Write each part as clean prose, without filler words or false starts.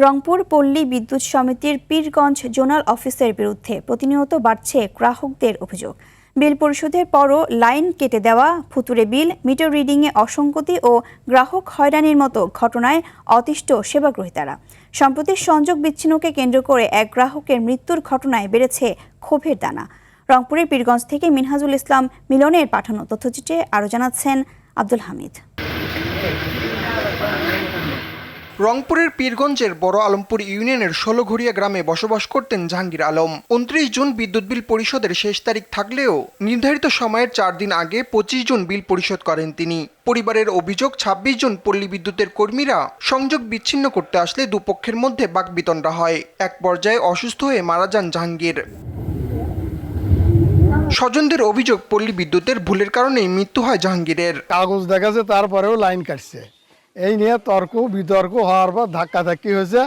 রংপুর পল্লী বিদ্যুৎ সমিতির পীরগঞ্জ জোনাল অফিসের বিরুদ্ধে প্রতিনিয়ত বাড়ছে গ্রাহকদের অভিযোগ। বিল পরিশোধের পরও লাইন কেটে দেওয়া, ফুতুরে বিল, মিটার রিডিংয়ে অসঙ্গতি ও গ্রাহক হয়রানির মতো ঘটনায় অতিষ্ঠ সেবাগ্রহীতারা। সম্প্রতি সংযোগ বিচ্ছিন্নকে কেন্দ্র করে এক গ্রাহকের মৃত্যুর ঘটনায় বেড়েছে ক্ষোভের দানা। রংপুরের পীরগঞ্জ থেকে মিনহাজুল ইসলাম মিলনের পাঠানো তথ্যচিত্রে আরও জানাচ্ছেন আব্দুল হামিদ। রংপুরের পীরগঞ্জের বড় আলমপুর ইউনিয়নের ১৬ঘড়িয়া গ্রামে বসবাস করতেন জাহাঙ্গীর আলম। ২৯ জুন বিদ্যুৎ বিল পরিশোধের শেষ তারিখ থাকলেও নির্ধারিত সময়ের ৪ দিন আগে ২৫ জন বিল পরিশোধ করেন তিনি। পরিবারের অভিযোগ, ২৬ জন পল্লী বিদ্যুতের কর্মীরা সংযোগ বিচ্ছিন্ন করতে আসলে দুপক্ষের মধ্যে বাকবিতণ্ডা হয়। এক পর্যায়ে অসুস্থ হয়ে মারা যান জাহাঙ্গীর। স্বজনদের অভিযোগ, পল্লী বিদ্যুতের ভুলের কারণেই মৃত্যু হয় জাহাঙ্গীরের। কাগজ দেখাচ্ছে, তারপরেও লাইন কাটছে। এই নিয়ে তর্ক বিতর্ক হওয়ার পর ধাক্কাধাক্কি হয়েছে।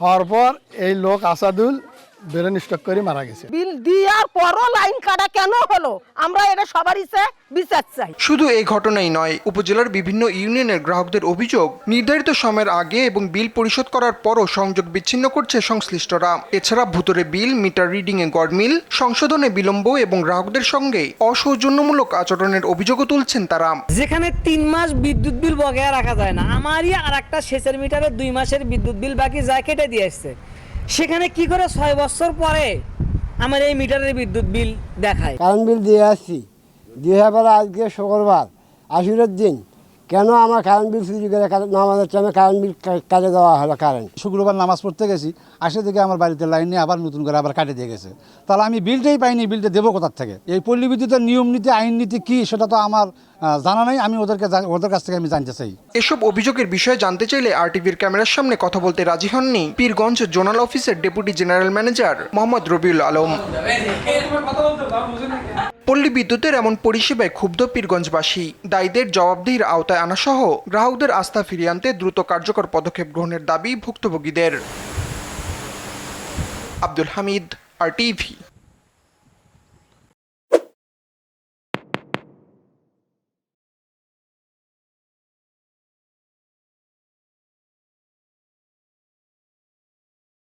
হওয়ার পর এই লোক আসাদুল ব্রেন স্ট্রোক করে মারা গেছে। বিল দেওয়ার পরও লাইন কাটা কেন হলো, আমরা এটা সবারই বিচার চাই। শুধু এই ঘটনাই নয়, উপজেলার বিভিন্ন ইউনিয়নের গ্রাহকদের অভিযোগ, নির্ধারিত সময়ের আগে এবং বিল পরিশোধ করার পরও সংযোগ বিচ্ছিন্ন করছে সংশ্লিষ্টরা। এছাড়া ভুতুরে বিল, মিটার রিডিংয়ে গড়মিল, সংশোধনে বিলম্ব এবং গ্রাহকদের সঙ্গে অসৌজন্যমূলক আচরণের অভিযোগও তুলছেন তারা। যেখানে ৩ মাস বিদ্যুৎ বিল বকেয়া রাখা যায় না, আমারই আর একটা সেচের মিটারে 2 মাসের বিদ্যুৎ বিল বাকি যায় কেটে দিয়ে আসছে, সেখানে কি করে 6 বছর পরে আমার এই মিটারের বিদ্যুৎ বিল দেখায়। কারেন্ট বিল দিয়ে আসছি, দিয়ে এবার আজকে শুক্রবার আশুরের দিন, কেন আমার কারেন্ট বিল চুরি করে নামাজের টাইমে কারেন্ট বিল কাটে দেওয়া হলো। কারেন্ট শুক্রবার নামাজ পড়তে গেছি, আসে থেকে আমার বাড়িতে লাইন নিয়ে আবার নতুন করে আবার কাটে দিয়ে গেছে। তাহলে আমি বিলটাই পাইনি, বিলটা দেবো কোথার থেকে? এই পল্লী বিদ্যুতের নিয়ম নীতি, আইন নীতি কি সেটা তো আমার জানা নাই। আমি ওদের কাছ থেকে আমি জানতে চাই। এসব অভিযোগের বিষয়ে জানতে চাইলে আরটিভির ক্যামেরার সামনে কথা বলতে রাজি হননি পীরগঞ্জ জোনাল অফিসের deputy general manager Mohammad Rabiul Alam. পল্লী বিদ্যুতের এমন পরিষেবায় ক্ষুব্ধ পীরগঞ্জবাসী। দায়ীদের জবাবদিহির আওতায় আনা সহ গ্রাহকদের আস্থা ফিরিয়ে আনতে দ্রুত কার্যকর পদক্ষেপ গ্রহণের দাবি ভুক্তভোগীদের। আব্দুল হামিদ, আরটিভি।